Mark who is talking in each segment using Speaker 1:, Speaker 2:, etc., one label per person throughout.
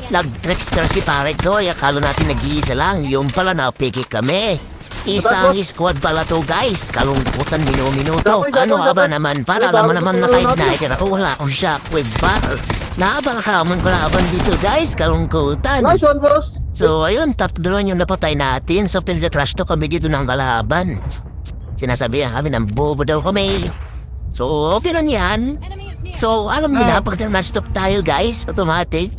Speaker 1: Nag-trickster si pare ko, akala natin nag-iisa lang. Yung pala napiki kami. Isang squad pala to guys. Kalungkutan minuto. Ano ka ba naman? Para alam mo naman na ka-igniter ako. Wala akong shockwave bar. Nakabangkamon ko laban dito guys. Kalungkutan.
Speaker 2: Nice one, boss.
Speaker 1: So ayun, tatlo yung napatay natin. So pinatrash to kami dito ng kalaban. Sinasabihan kami ng bobo daw kami. So okay lang yan. So alam niyo na, pag na-stop tayo guys, automatic,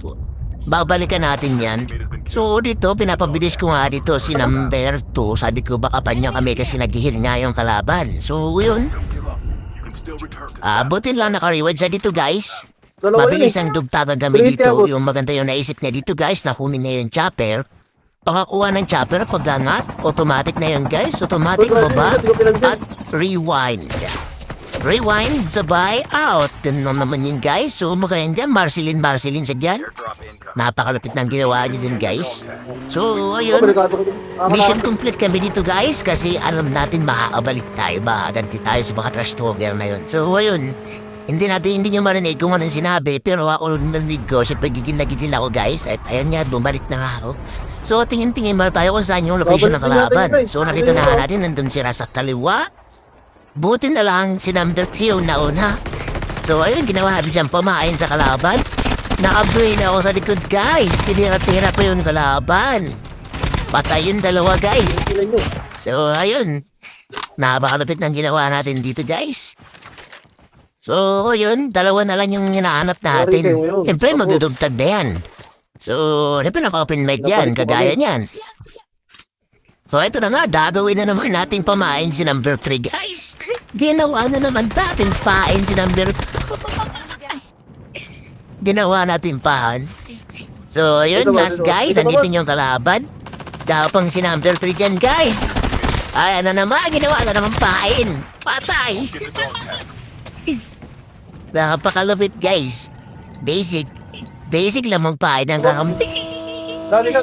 Speaker 1: babalikan natin yan. So dito, pinapabilis ko nga dito si number 2. Sabi ko baka pa niya kami kasi nag-heal nga yung kalaban. So yun, buti lang naka-reward siya dito guys. Mabilis ang dugtagan kami dito. Yung maganda yung naisip niya dito guys, nakunin na yung chopper. Pakakuha ng chopper, pagangat, automatic na yun guys. Automatic baba at rewind. Rewind, sabay, out. Ganun naman yun guys. So magayon dyan, Marceline siya dyan. Napakalapit ng ginawa niya dyan guys. So ayun, mission complete kami dito guys. Kasi alam natin makakabalik tayo. Ganti tayo sa mga trash talker na yun. So ayun, hindi nyo marinig kung anong sinabi. Pero ako narinig ko, siyempre gigil ako guys. At ayan nga, bumalik na nga ako. So tingin-tingin mara tayo kung saan yung location ng kalaban. So nakita na natin, nandun sila sa kaliwa. Buti na lang si number 3 yung nauna. So ayun, ginawa natin siyang pamain sa kalaban. Nakabrain ako sa likod guys. Tinira-tira ko yung kalaban. Patay yung dalawa guys. So ayun, napakalapit ng ginawa natin dito guys. So yun, dalawa na lang yung hinahanap natin. Siyempre magdudugtag na yan. So siyempre naka-open mic yan, kagaya niyan. So ito na nga, gagawin na naman nating pamain si number 3 guys. Ginawa na naman natin pain si number 2. Ginawa natin pahan. So yun, last guy, nandito yung kalaban. Gapang si number 3 dyan guys. Ay, ano naman, ginawa na naman pain. Patay. Napakalupit guys. Basic lang magpain ng kakampi.
Speaker 2: Dali ka.